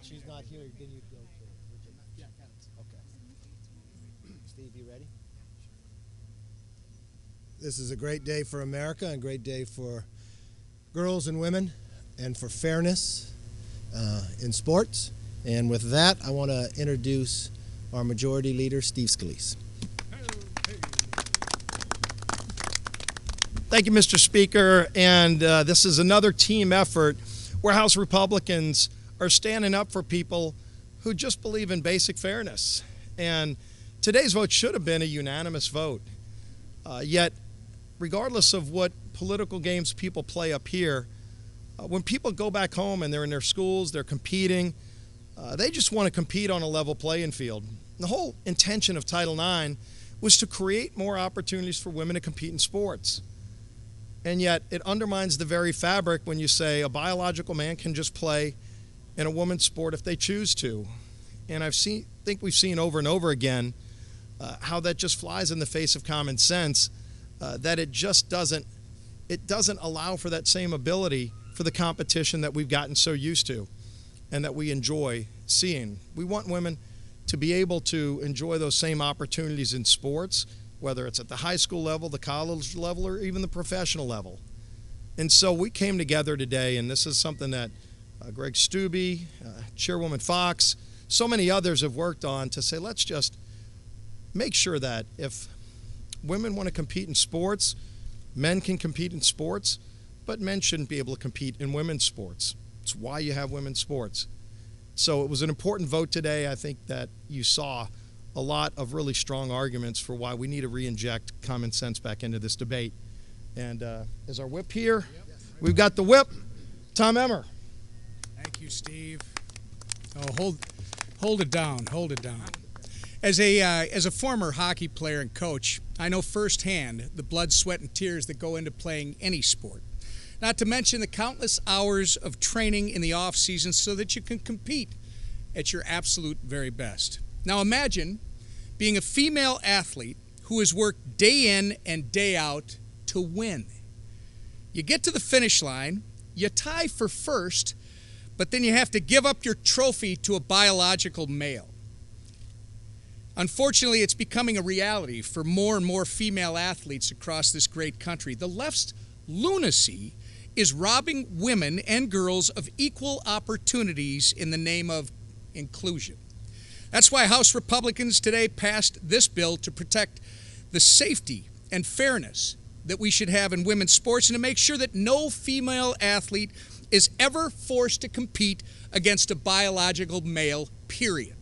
she's not here, then you'd go to Virginia. Yeah, got it. Okay. Steve, you ready? This is a great day for America and a great day for girls and women and for fairness in sports. And with that, I want to introduce our majority leader, Steve Scalise. Thank you, Mr. Speaker. And this is another team effort where House Republicans are standing up for people who just believe in basic fairness. And today's vote should have been a unanimous vote. Yet, regardless of what political games people play up here, when people go back home and they're in their schools, they're competing, they just want to compete on a level playing field. The whole intention of Title IX was to create more opportunities for women to compete in sports. And yet it undermines the very fabric when you say a biological man can just play in a woman's sport if they choose to. And think we've seen over and over again how that just flies in the face of common sense, that it just doesn't allow for that same ability for the competition that we've gotten so used to and that we enjoy seeing. We want women to be able to enjoy those same opportunities in sports, whether it's at the high school level, the college level, or even the professional level. And so we came together today, and this is something that Greg Stubbe, Chairwoman Fox, so many others have worked on to say, let's just make sure that if women want to compete in sports, men can compete in sports, but men shouldn't be able to compete in women's sports. It's why you have women's sports. So it was an important vote today. I think that you saw a lot of really strong arguments for why we need to re-inject common sense back into this debate. And as our whip here, we've got the whip, Tom Emmer. Thank you, Steve. Oh, hold it down, hold it down. As a former hockey player and coach, I know firsthand the blood, sweat, and tears that go into playing any sport. Not to mention the countless hours of training in the off season so that you can compete at your absolute very best. Now imagine being a female athlete who has worked day in and day out to win. You get to the finish line, you tie for first, but then you have to give up your trophy to a biological male. Unfortunately, it's becoming a reality for more and more female athletes across this great country. The left's lunacy is robbing women and girls of equal opportunities in the name of inclusion. That's why House Republicans today passed this bill to protect the safety and fairness that we should have in women's sports and to make sure that no female athlete is ever forced to compete against a biological male, period.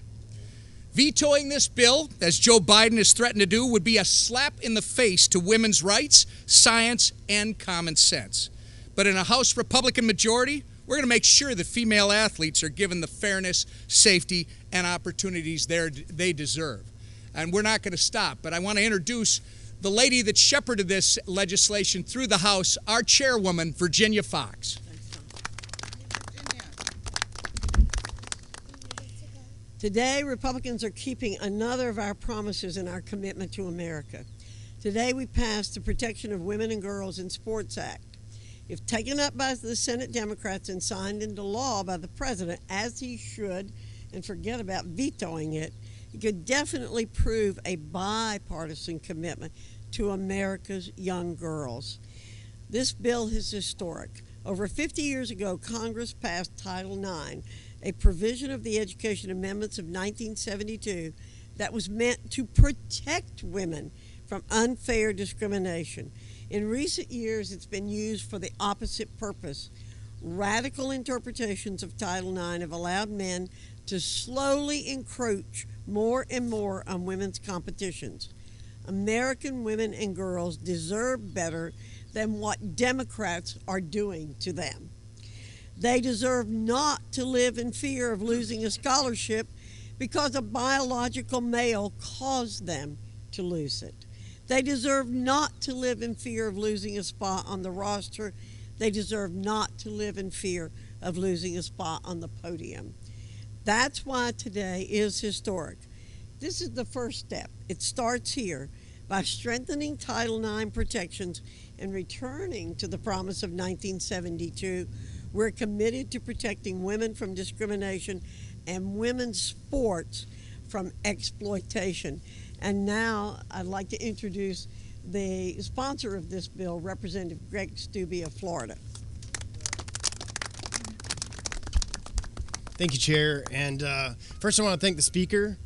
Vetoing this bill, as Joe Biden has threatened to do, would be a slap in the face to women's rights, science, and common sense. But in a House Republican majority, we're going to make sure that female athletes are given the fairness, safety, and opportunities they deserve. And we're not going to stop. But I want to introduce the lady that shepherded this legislation through the House, our chairwoman, Virginia Fox. Today, Republicans are keeping another of our promises in our commitment to America. Today, we passed the Protection of Women and Girls in Sports Act. If taken up by the Senate Democrats and signed into law by the president, as he should, and forget about vetoing it, it could definitely prove a bipartisan commitment to America's young girls. This bill is historic. Over 50 years ago, Congress passed Title IX, a provision of the Education Amendments of 1972 that was meant to protect women from unfair discrimination. In recent years, it's been used for the opposite purpose. Radical interpretations of Title IX have allowed men to slowly encroach more and more on women's competitions. American women and girls deserve better than what Democrats are doing to them. They deserve not to live in fear of losing a scholarship because a biological male caused them to lose it. They deserve not to live in fear of losing a spot on the roster. They deserve not to live in fear of losing a spot on the podium. That's why today is historic. This is the first step. It starts here by strengthening Title IX protections and returning to the promise of 1972. We're committed to protecting women from discrimination and women's sports from exploitation. And now I'd like to introduce the sponsor of this bill, Representative Greg Steube of Florida. Thank you, Chair. And first I want to thank the Speaker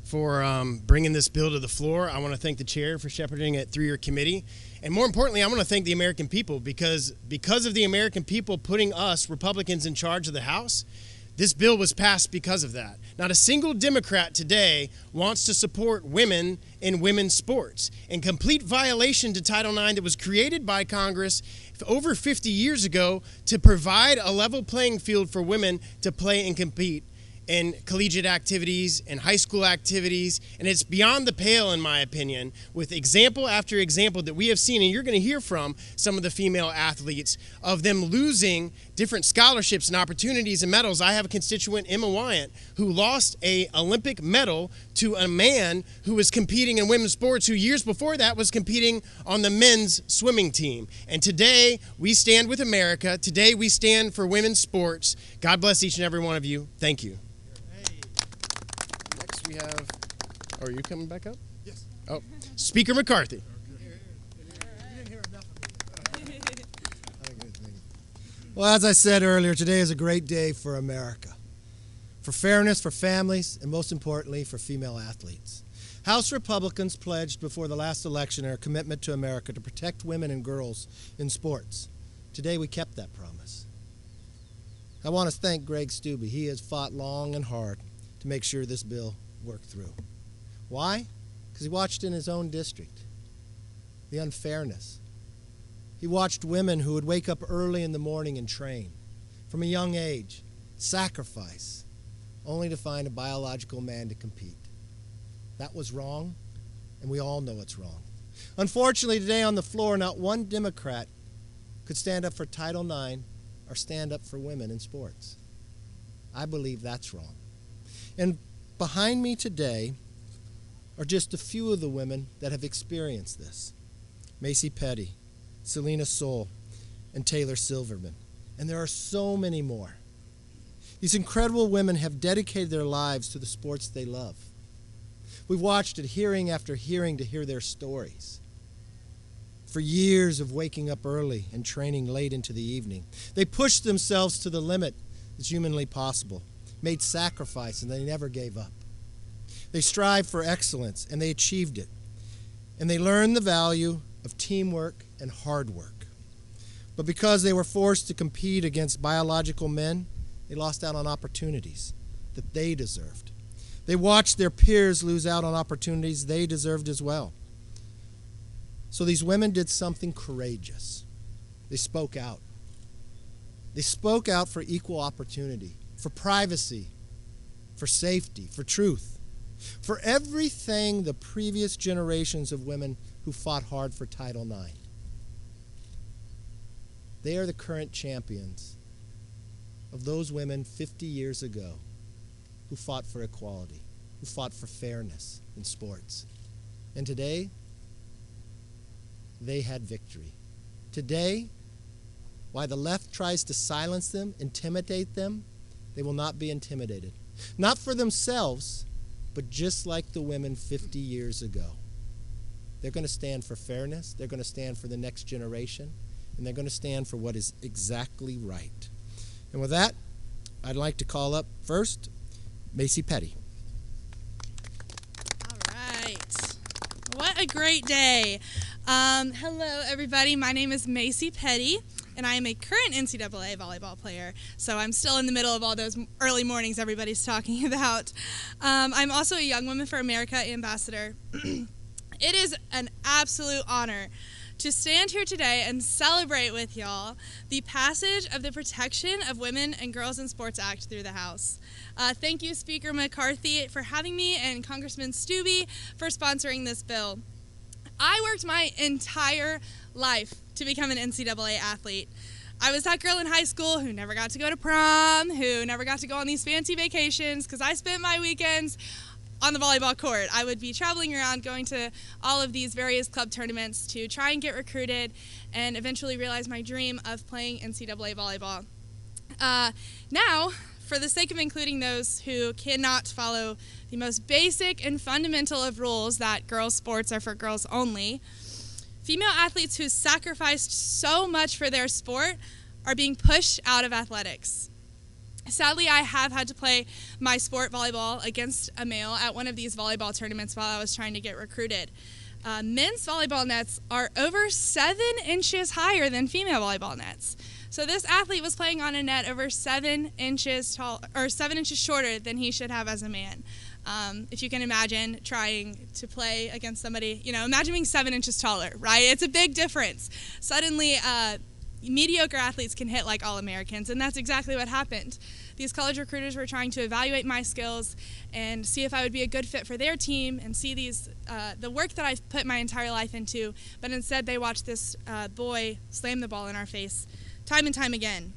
for bringing this bill to the floor. I want to thank the Chair for shepherding it through your committee. And more importantly, I want to thank the American people because of the American people putting us, Republicans, in charge of the House, this bill was passed because of that. Not a single Democrat today wants to support women in women's sports, in complete violation to Title IX that was created by Congress over 50 years ago to provide a level playing field for women to play and compete in collegiate activities and high school activities. And it's beyond the pale, in my opinion, with example after example that we have seen, and you're going to hear from some of the female athletes, of them losing different scholarships and opportunities and medals. I have a constituent, Emma Wyant, who lost an Olympic medal to a man who was competing in women's sports, who years before that was competing on the men's swimming team. And today we stand with America. Today we stand for women's sports. God bless each and every one of you. Thank you. We have, are you coming back up? Yes. Oh, Speaker McCarthy. Well, as I said earlier, today is a great day for America, for fairness, for families, and most importantly, for female athletes. House Republicans pledged before the last election their commitment to America to protect women and girls in sports. Today we kept that promise. I want to thank Greg Steube. He has fought long and hard to make sure this bill work through. Why? Because he watched in his own district the unfairness. He watched women who would wake up early in the morning and train from a young age, sacrifice, only to find a biological man to compete. That was wrong, and we all know it's wrong. Unfortunately, today on the floor, not one Democrat could stand up for Title IX or stand up for women in sports. I believe that's wrong. And behind me today are just a few of the women that have experienced this. Macy Petty, Selena Soul, and Taylor Silverman. And there are so many more. These incredible women have dedicated their lives to the sports they love. We've watched it hearing after hearing to hear their stories. For years of waking up early and training late into the evening, they pushed themselves to the limit that's humanly possible, made sacrifice, and they never gave up. They strived for excellence, and they achieved it. And they learned the value of teamwork and hard work. But because they were forced to compete against biological men, they lost out on opportunities that they deserved. They watched their peers lose out on opportunities they deserved as well. So these women did something courageous. They spoke out. They spoke out for equal opportunity, for privacy, for safety, for truth, for everything the previous generations of women who fought hard for Title IX. They are the current champions of those women 50 years ago who fought for equality, who fought for fairness in sports. And today, they had victory. Today, while the left tries to silence them, intimidate them, they will not be intimidated. Not for themselves, but just like the women 50 years ago. They're going to stand for fairness, they're going to stand for the next generation, and they're going to stand for what is exactly right. And with that, I'd like to call up first Macy Petty. All right. What a great day. Hello, everybody. My name is Macy Petty, and I am a current NCAA volleyball player, so I'm still in the middle of all those early mornings everybody's talking about. I'm also a Young Women for America ambassador. It is an absolute honor to stand here today and celebrate with y'all the passage of the Protection of Women and Girls in Sports Act through the House. Thank you, Speaker McCarthy, for having me, and Congressman Steube for sponsoring this bill. I worked my entire life to become an NCAA athlete. I was that girl in high school who never got to go to prom, who never got to go on these fancy vacations, because I spent my weekends on the volleyball court. I would be traveling around, going to all of these various club tournaments to try and get recruited and eventually realize my dream of playing NCAA volleyball. Now, for the sake of including those who cannot follow the most basic and fundamental of rules that girls' sports are for girls only, female athletes who sacrificed so much for their sport are being pushed out of athletics. Sadly, I have had to play my sport, volleyball, against a male at one of these volleyball tournaments while I was trying to get recruited. Men's volleyball nets are over 7 inches higher than female volleyball nets. So this athlete was playing on a net over 7 inches tall, or 7 inches shorter than he should have as a man. If you can imagine trying to play against somebody, imagine being 7 inches taller, right? It's a big difference. Suddenly, mediocre athletes can hit like All-Americans, and that's exactly what happened. These college recruiters were trying to evaluate my skills and see if I would be a good fit for their team and see the work that I've put my entire life into, but instead they watched this boy slam the ball in our face time and time again.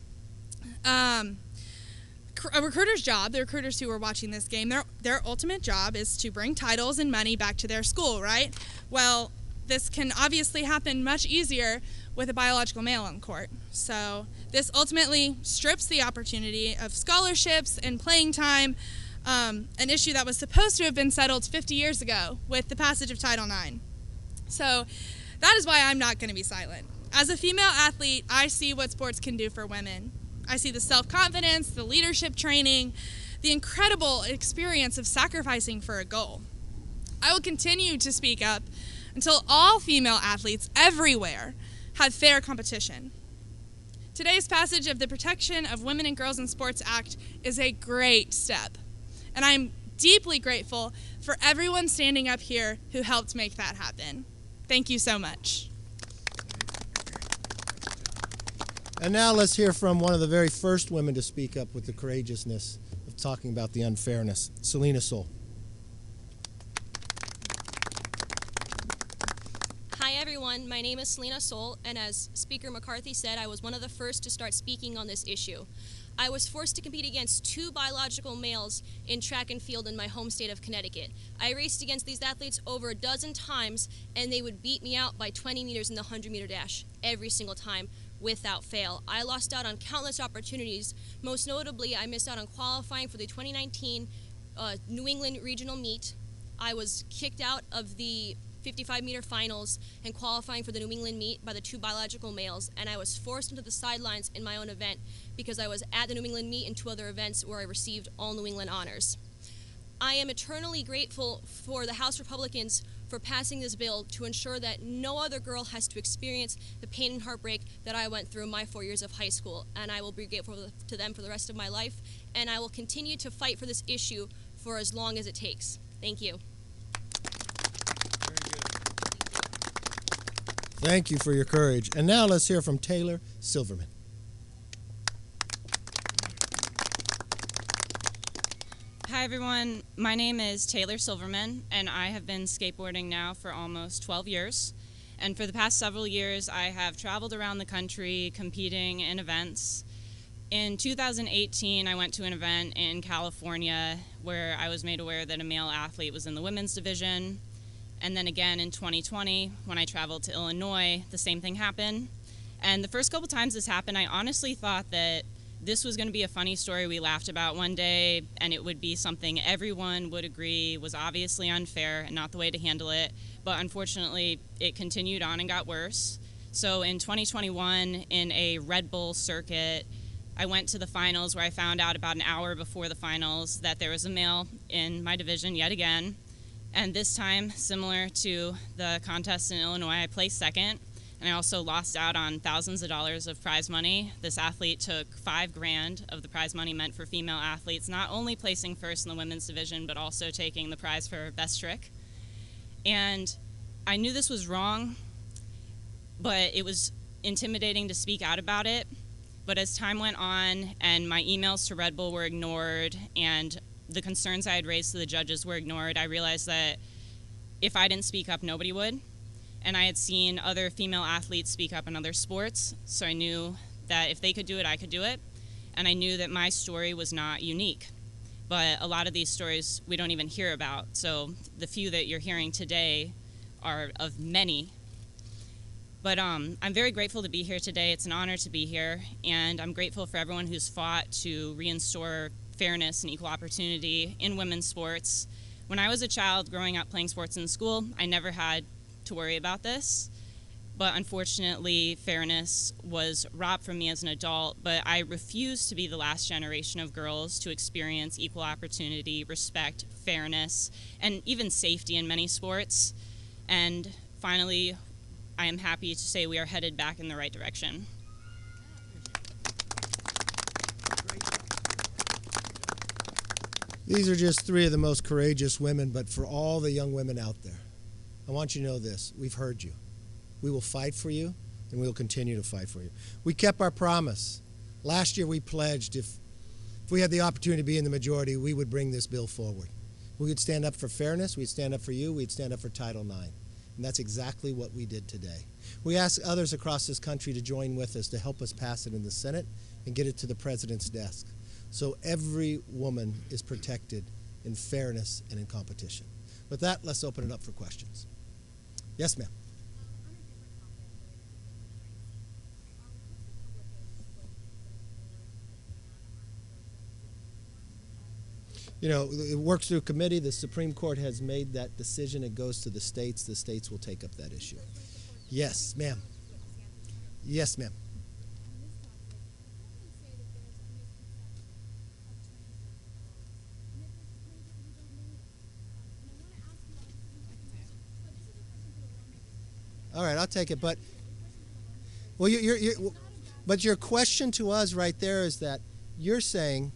A recruiter's job, the recruiters who were watching this game, their ultimate job is to bring titles and money back to their school, right? Well, this can obviously happen much easier with a biological male on court. So this ultimately strips the opportunity of scholarships and playing time, an issue that was supposed to have been settled 50 years ago with the passage of Title IX. So that is why I'm not going to be silent. As a female athlete, I see what sports can do for women. I see the self-confidence, the leadership training, the incredible experience of sacrificing for a goal. I will continue to speak up until all female athletes everywhere have fair competition. Today's passage of the Protection of Women and Girls in Sports Act is a great step, and I'm deeply grateful for everyone standing up here who helped make that happen. Thank you so much. And now let's hear from one of the very first women to speak up with the courageousness of talking about the unfairness, Selena Soul. Hi everyone, my name is Selena Soul, and as Speaker McCarthy said, I was one of the first to start speaking on this issue. I was forced to compete against 2 biological males in track and field in my home state of Connecticut. I raced against these athletes over a dozen times, and they would beat me out by 20 meters in the 100-meter dash every single time without fail. I lost out on countless opportunities. Most notably, I missed out on qualifying for the 2019 New England regional meet. I was kicked out of the 55-meter finals and qualifying for the New England meet by the 2 biological males, and I was forced into the sidelines in my own event because I was at the New England meet and 2 other events where I received all New England honors. I am eternally grateful for the House Republicans for passing this bill to ensure that no other girl has to experience the pain and heartbreak that I went through my 4 years of high school, and I will be grateful to them for the rest of my life, and I will continue to fight for this issue for as long as it takes. Thank you. Thank you for your courage. And now let's hear from Taylor Silverman. Hi everyone, my name is Taylor Silverman, and I have been skateboarding now for almost 12 years. And for the past several years, I have traveled around the country competing in events. In 2018, I went to an event in California where I was made aware that a male athlete was in the women's division. And then again in 2020, when I traveled to Illinois, the same thing happened. And the first couple times this happened, I honestly thought that this was going to be a funny story we laughed about one day, and it would be something everyone would agree was obviously unfair and not the way to handle it. But unfortunately, it continued on and got worse. So in 2021, in a Red Bull circuit, I went to the finals where I found out about an hour before the finals that there was a male in my division yet again. And this time, similar to the contest in Illinois, I placed second, and I also lost out on thousands of dollars of prize money. This athlete took $5,000 of the prize money meant for female athletes, not only placing first in the women's division, but also taking the prize for best trick. And I knew this was wrong, but it was intimidating to speak out about it. But as time went on and my emails to Red Bull were ignored and the concerns I had raised to the judges were ignored, I realized that if I didn't speak up, nobody would. And I had seen other female athletes speak up in other sports, so I knew that if they could do it, I could do it. And I knew that my story was not unique. But a lot of these stories we don't even hear about, so the few that you're hearing today are of many. But I'm very grateful to be here today. It's an honor to be here, and I'm grateful for everyone who's fought to reinstore fairness and equal opportunity in women's sports. When I was a child growing up playing sports in school, I never had to worry about this. But unfortunately, fairness was robbed from me as an adult, but I refuse to be the last generation of girls to experience equal opportunity, respect, fairness, and even safety in many sports. And finally, I am happy to say we are headed back in the right direction. These are just three of the most courageous women, but for all the young women out there, I want you to know this. We've heard you. We will fight for you, and we will continue to fight for you. We kept our promise. Last year we pledged if we had the opportunity to be in the majority, we would bring this bill forward. We would stand up for fairness, we'd stand up for you, we'd stand up for Title IX. And that's exactly what we did today. We ask others across this country to join with us to help us pass it in the Senate and get it to the President's desk. So every woman is protected in fairness and in competition. With that, let's open it up for questions. Yes, ma'am. You know, it works through committee. The Supreme Court has made that decision. It goes to the states. The states will take up that issue. Yes, ma'am. Yes, ma'am. All right, I'll take it. But well, but your question to us right there is that you're saying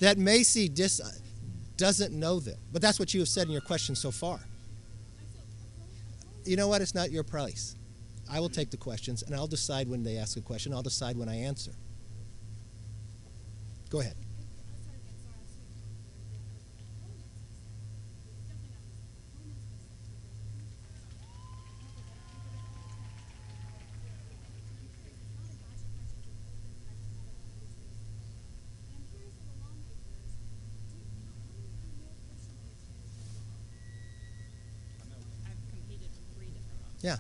that Macy doesn't know them. But that's what you have said in your question so far. You know what? It's not your place. I will take the questions, and I'll decide when they ask a question. I'll decide when I answer. Go ahead. Yeah,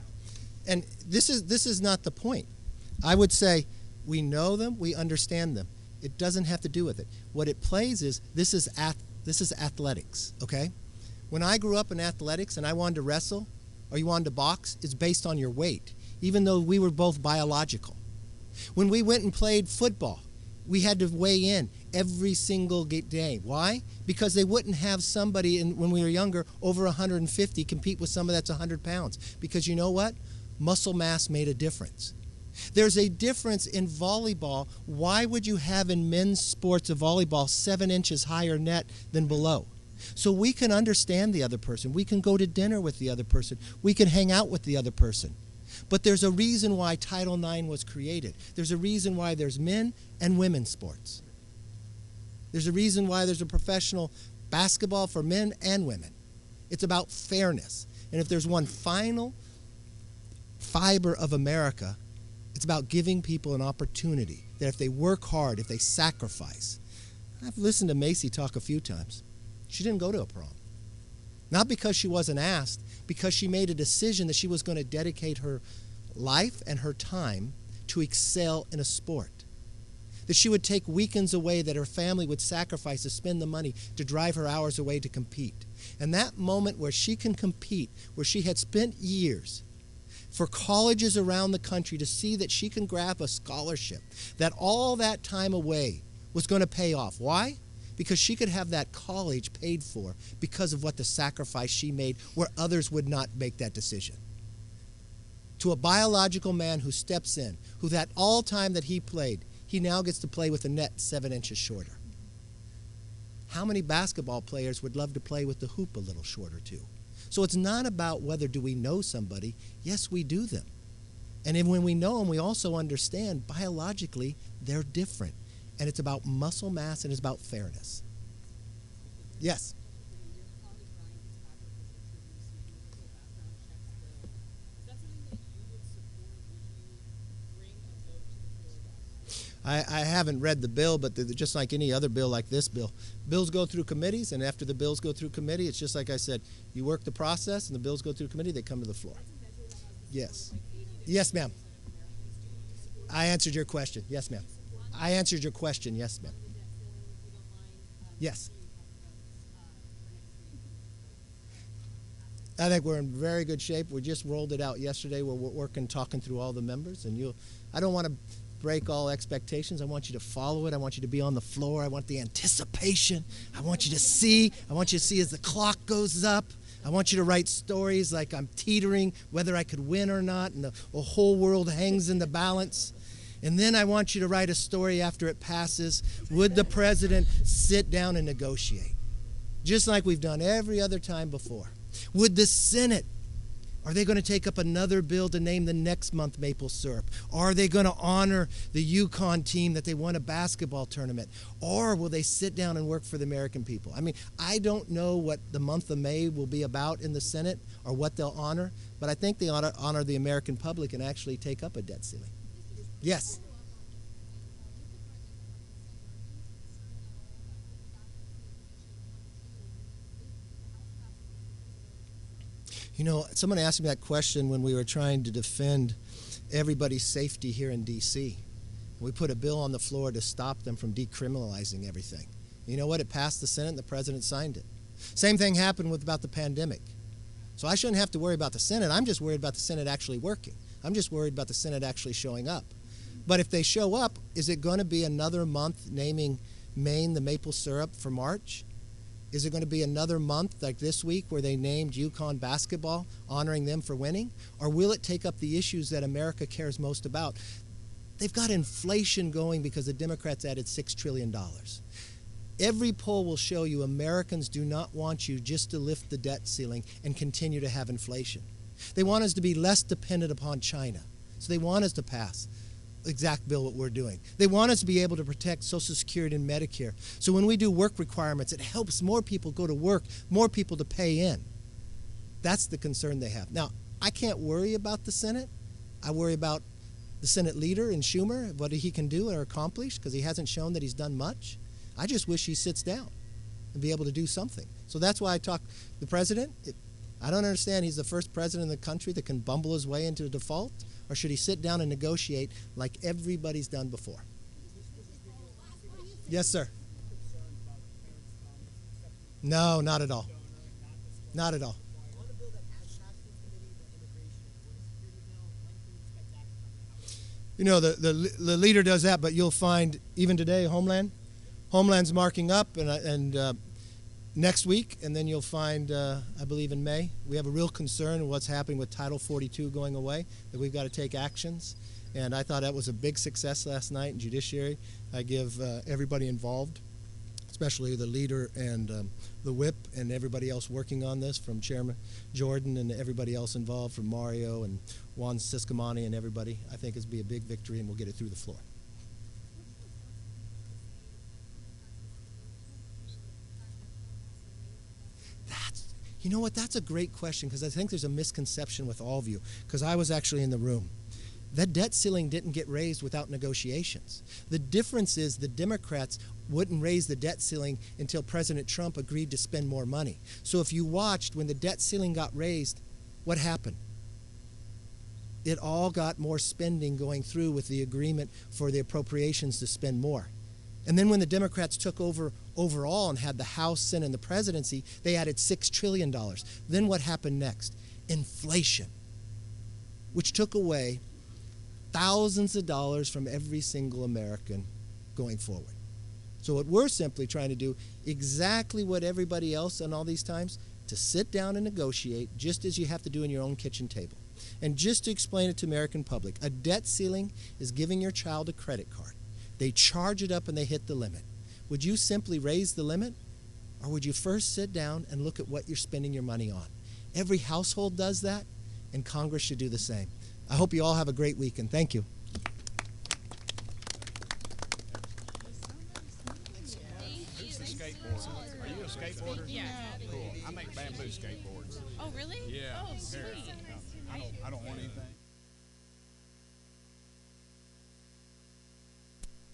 and this is not the point. I would say we know them, we understand them. It doesn't have to do with it. What it plays is this is athletics. Okay, when I grew up in athletics and I wanted to wrestle or you wanted to box, it's based on your weight, even though we were both biological. When we went and played football, we had to weigh in every single day. Why? Because they wouldn't have somebody when we were younger over 150 compete with somebody that's 100 pounds. Because you know what? Muscle mass made a difference. There's a difference in volleyball. Why would you have in men's sports a volleyball 7 inches higher net than below? So we can understand the other person. We can go to dinner with the other person. We can hang out with the other person. But there's a reason why Title IX was created. There's a reason why there's men and women's sports. There's a reason why there's a professional basketball for men and women. It's about fairness. And if there's one final fiber of America, it's about giving people an opportunity that if they work hard, if they sacrifice. I've listened to Macy talk a few times. She didn't go to a prom. Not because she wasn't asked, because she made a decision that she was going to dedicate her life and her time to excel in a sport. That she would take weekends away, that her family would sacrifice to spend the money to drive her hours away to compete. And that moment where she can compete, where she had spent years for colleges around the country to see that she can grab a scholarship, that all that time away was going to pay off. Why? Because she could have that college paid for because of what the sacrifice she made where others would not make that decision. To a biological man who steps in, who that all time that he played, he now gets to play with a net 7 inches shorter. How many basketball players would love to play with the hoop a little shorter too? So it's not about whether do we know somebody. Yes, we do them. And then when we know them, we also understand biologically they're different. And it's about muscle mass and it's about fairness. Yes. I haven't read the bill, but just like any other bill like this bill, bills go through committees, and after the bills go through committee, it's just like I said, you work the process, and the bills go through committee, they come to the floor. Yes. Yes, ma'am. I answered your question. Yes, ma'am. I answered your question. Yes, ma'am. Yes. I think we're in very good shape. We just rolled it out yesterday. We're working, talking through all the members, and I don't want to break all expectations. I want you to follow it. I want you to be on the floor. I want the anticipation. I want you to see. I want you to see as the clock goes up. I want you to write stories like I'm teetering, whether I could win or not, and the whole world hangs in the balance. And then I want you to write a story after it passes. Would the president sit down and negotiate? Just like we've done every other time before. Would the Senate, are they going to take up another bill to name the next month maple syrup? Are they going to honor the Yukon team that they won a basketball tournament? Or will they sit down and work for the American people? I mean, I don't know what the month of May will be about in the Senate or what they'll honor, but I think they ought to honor the American public and actually take up a debt ceiling. Yes. You know, someone asked me that question when we were trying to defend everybody's safety here in D.C. We put a bill on the floor to stop them from decriminalizing everything. You know what? It passed the Senate and the president signed it. Same thing happened about the pandemic. So I shouldn't have to worry about the Senate. I'm just worried about the Senate actually working. I'm just worried about the Senate actually showing up. But if they show up, is it going to be another month naming Maine the maple syrup for March? Is it going to be another month like this week where they named Yukon basketball, honoring them for winning? Or will it take up the issues that America cares most about? They've got inflation going because the Democrats added $6 trillion. Every poll will show you Americans do not want you just to lift the debt ceiling and continue to have inflation. They want us to be less dependent upon China. So they want us to pass the exact bill what we're doing. They want us to be able to protect Social Security and Medicare. So when we do work requirements, it helps more people go to work, more people to pay in. That's the concern they have. Now, I can't worry about the Senate. I worry about the Senate leader in Schumer, what he can do or accomplish, because he hasn't shown that he's done much. I just wish he sits down and be able to do something. So that's why I talk the president. I don't understand. He's the first president in the country that can bumble his way into a default, or should he sit down and negotiate like everybody's done before? Yes, sir. No, not at all. Not at all. You know, the leader does that, but you'll find even today, Homeland's marking up, and next week, and then you'll find, I believe in May, we have a real concern in what's happening with Title 42 going away, that we've got to take actions. And I thought that was a big success last night in Judiciary. I give everybody involved, especially the leader and the whip and everybody else working on this, from Chairman Jordan and everybody else involved, from Mario and Juan Siscomani and everybody. I think it's be a big victory, and we'll get it through the floor. You know what? That's a great question, because I think there's a misconception with all of you, because I was actually in the room. That debt ceiling didn't get raised without negotiations. The difference is the Democrats wouldn't raise the debt ceiling until President Trump agreed to spend more money. So if you watched when the debt ceiling got raised, what happened? It all got more spending going through with the agreement for the appropriations to spend more. And then when the Democrats took over overall and had the House, Senate, and the presidency, they added $6 trillion. Then what happened next? Inflation, which took away thousands of dollars from every single American going forward. So what we're simply trying to do, exactly what everybody else on all these times, to sit down and negotiate, just as you have to do in your own kitchen table. And just to explain it to the American public, a debt ceiling is giving your child a credit card. They charge it up and they hit the limit. Would you simply raise the limit, or would you first sit down and look at what you're spending your money on? Every household does that, and Congress should do the same. I hope you all have a great weekend. Thank you. Are you a skateboarder? Yeah. Cool. I make bamboo skateboards. Oh, really? Yeah. Oh, sweet. I don't want anything.